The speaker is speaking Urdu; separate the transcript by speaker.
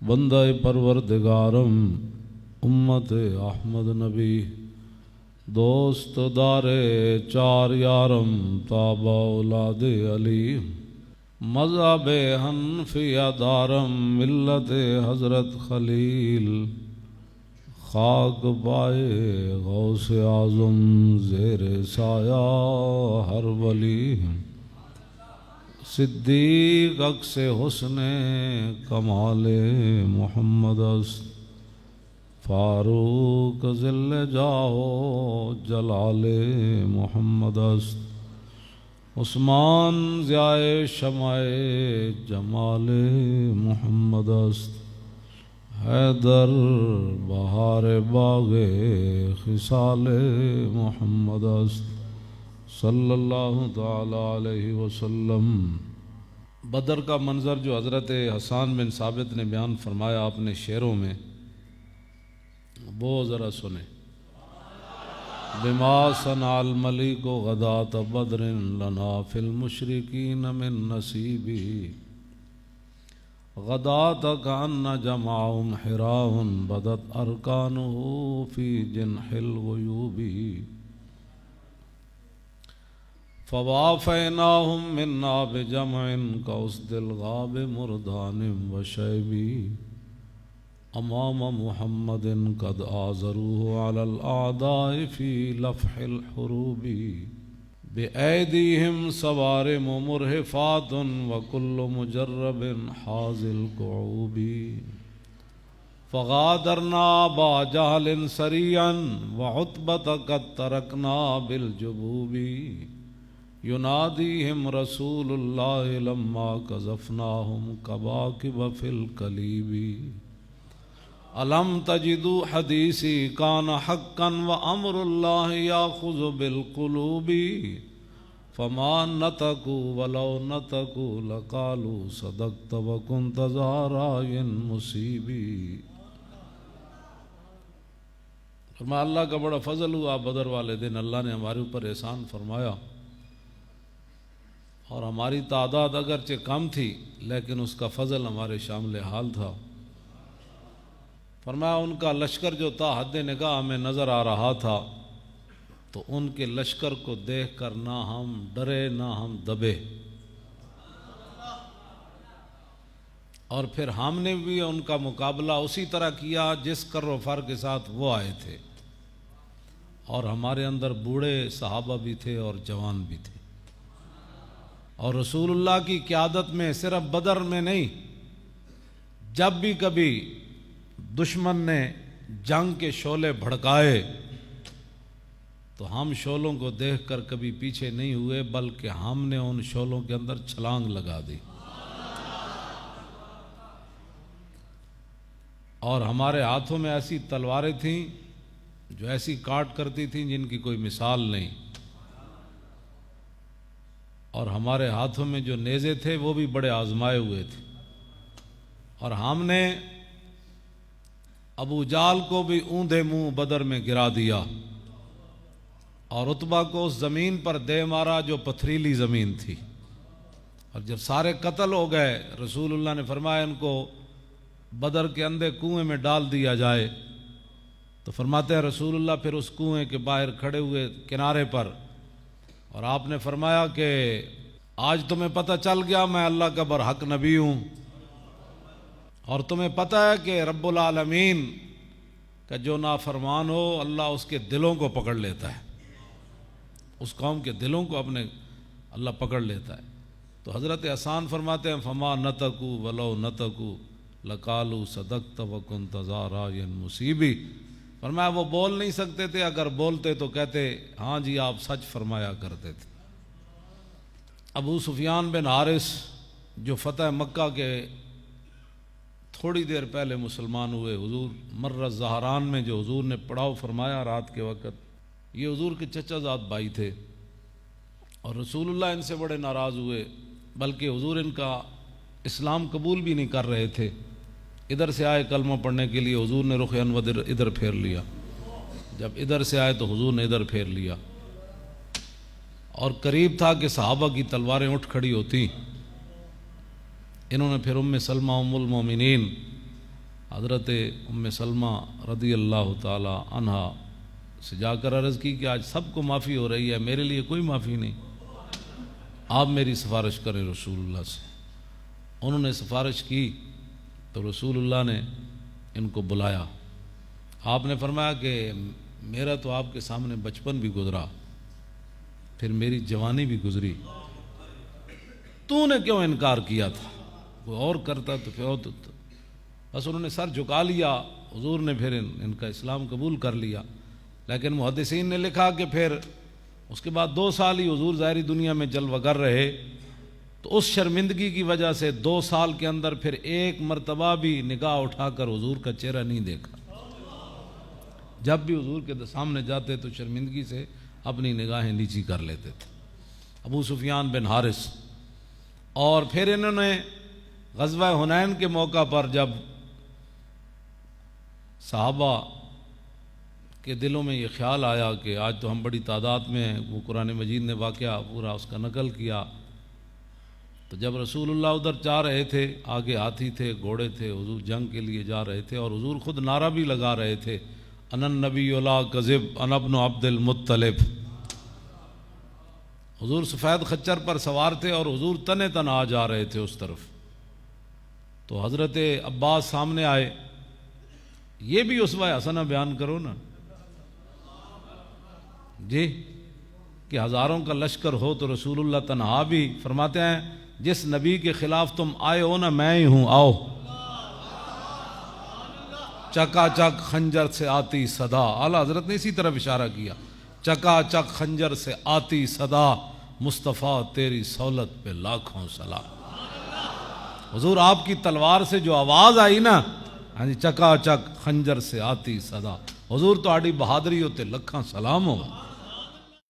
Speaker 1: بندہ پروردگارم امت احمد نبی دوست دار چار یارم تابع اولاد علی مذہب حنفیہ دارم ملت حضرت خلیل خاک پائے غوث اعظم زیر سایہ ہر ولی صدیق عکس حسن کمال محمد است فاروق ذل جاہ جلال محمد است عثمان ضیاء شمع جمال محمد است حیدر بہار باغ خصال محمد است صلی اللہ تعالی علیہ وسلم۔ بدر کا منظر جو حضرت حسان بن ثابت نے بیان فرمایا اپنے شعروں میں، وہ ذرا سنیں۔ بما صنع الملیک غداۃ بدر لنا فی المشرکین من نصیبی غداۃ کأن جمعهم حراء بدت ارکانہ فی جنح الغیوب فوافیناہم منا بجمع کاسد الغاب مردان وشیبی امام محمد قد آزروه على الاعداء فی لفح الحروب بأیدیہم صوارم مرہفات وکل مجرب حاز القعوب فغادرنا ابا جہل سریعا وعتبۃ قد ترکنا بالجبوب ینادیہم رسول اللہ لما قذفناہم کباکب فی الکلیب الم تجدوا حدیثی کان حقا وامر اللہ یاخذ بالقلوب فما نطقوا ولو نطقوا لقالوا صدقت وکنت ذا رأی مصیب۔ فرمایا اللہ کا بڑا فضل ہوا، بدر والے دن اللہ نے ہمارے اوپر احسان فرمایا، اور ہماری تعداد اگرچہ کم تھی لیکن اس کا فضل ہمارے شامل حال تھا۔ فرمایا ان کا لشکر جو تھا حد نگاہ ہمیں نظر آ رہا تھا، تو ان کے لشکر کو دیکھ کر نہ ہم ڈرے نہ ہم دبے، اور پھر ہم نے بھی ان کا مقابلہ اسی طرح کیا جس کر و فر کے ساتھ وہ آئے تھے، اور ہمارے اندر بوڑھے صحابہ بھی تھے اور جوان بھی تھے، اور رسول اللہ کی قیادت میں صرف بدر میں نہیں، جب بھی کبھی دشمن نے جنگ کے شعلے بھڑکائے تو ہم شعلوں کو دیکھ کر کبھی پیچھے نہیں ہوئے، بلکہ ہم نے ان شعلوں کے اندر چھلانگ لگا دی، اور ہمارے ہاتھوں میں ایسی تلواریں تھیں جو ایسی کاٹ کرتی تھیں جن کی کوئی مثال نہیں، اور ہمارے ہاتھوں میں جو نیزے تھے وہ بھی بڑے آزمائے ہوئے تھے، اور ہم نے ابو جال کو بھی اوندے منہ بدر میں گرا دیا، اور عتبہ کو اس زمین پر دے مارا جو پتھریلی زمین تھی، اور جب سارے قتل ہو گئے رسول اللہ نے فرمایا ان کو بدر کے اندھے کنویں میں ڈال دیا جائے، تو فرماتے ہیں رسول اللہ پھر اس کنویں کے باہر کھڑے ہوئے کنارے پر، اور آپ نے فرمایا کہ آج تمہیں پتہ چل گیا میں اللہ کا برحق نبی ہوں، اور تمہیں پتہ ہے کہ رب العالمین کا جو نافرمان ہو اللہ اس کے دلوں کو پکڑ لیتا ہے، اس قوم کے دلوں کو اپنے اللہ پکڑ لیتا ہے۔ تو حضرت حسان فرماتے ہیں فما نطقوا ولو نطقوا لقالوا صدقت وکنت ذا رأی مصیب۔ فرمایا وہ بول نہیں سکتے تھے، اگر بولتے تو کہتے ہاں جی آپ سچ فرمایا کرتے تھے۔ ابو سفیان بن حارث جو فتح مکہ کے تھوڑی دیر پہلے مسلمان ہوئے، حضور مر الزہران میں جو حضور نے پڑاؤ فرمایا رات کے وقت، یہ حضور کے چچا زاد بھائی تھے، اور رسول اللہ ان سے بڑے ناراض ہوئے، بلکہ حضور ان کا اسلام قبول بھی نہیں کر رہے تھے۔ ادھر سے آئے کلمہ پڑھنے کے لیے، حضور نے رخ انور ادھر پھیر لیا، جب ادھر سے آئے تو حضور نے ادھر پھیر لیا، اور قریب تھا کہ صحابہ کی تلواریں اٹھ کھڑی ہوتی۔ انہوں نے پھر ام سلمہ ام المومنین حضرت ام سلمہ رضی اللہ تعالی عنہا سے جا کر عرض کی کہ آج سب کو معافی ہو رہی ہے، میرے لیے کوئی معافی نہیں، آپ میری سفارش کریں رسول اللہ سے۔ انہوں نے سفارش کی تو رسول اللہ نے ان کو بلایا۔ آپ نے فرمایا کہ میرا تو آپ کے سامنے بچپن بھی گزرا، پھر میری جوانی بھی گزری، تو نے کیوں انکار کیا تھا؟ کوئی اور کرتا تو پھر ہوتا۔ بس انہوں نے سر جھکا لیا، حضور نے پھر ان کا اسلام قبول کر لیا۔ لیکن محدثین نے لکھا کہ پھر اس کے بعد 2 سال ہی حضور ظاہری دنیا میں جلوہ گر رہے، تو اس شرمندگی کی وجہ سے 2 سال کے اندر پھر ایک مرتبہ بھی نگاہ اٹھا کر حضور کا چہرہ نہیں دیکھا۔ جب بھی حضور کے سامنے جاتے تو شرمندگی سے اپنی نگاہیں نیچی کر لیتے تھے۔ ابو سفیان بن حارث، اور پھر انہوں نے غزوہ حنین کے موقع پر جب صحابہ کے دلوں میں یہ خیال آیا کہ آج تو ہم بڑی تعداد میں ہیں، وہ قرآن مجید نے واقعہ پورا اس کا نقل کیا، تو جب رسول اللہ ادھر جا رہے تھے، آگے ہاتھی تھے، گھوڑے تھے، حضور جنگ کے لیے جا رہے تھے، اور حضور خود نعرہ بھی لگا رہے تھے، انا النبی لا کذب انا ابن عبد المطلب۔ حضور سفید خچر پر سوار تھے اور حضور تنے تن آ جا رہے تھے اس طرف، تو حضرت عباس سامنے آئے۔ یہ بھی اسوہ حسنہ بیان کرو نا جی، کہ ہزاروں کا لشکر ہو تو رسول اللہ تنہا بھی فرماتے ہیں جس نبی کے خلاف تم آئے ہو نا میں ہی ہوں، آؤ۔ چکا چک خنجر سے آتی صدا، اعلیٰ حضرت نے اسی طرف اشارہ کیا، چکا چک خنجر سے آتی صدا، مصطفیٰ تیری سہولت پہ لاکھوں سلام۔ حضور آپ کی تلوار سے جو آواز آئی نا، ہاں جی، چکا چک خنجر سے آتی صدا، حضور تو آڑی بہادری ہوتے لکھاں سلام ہو۔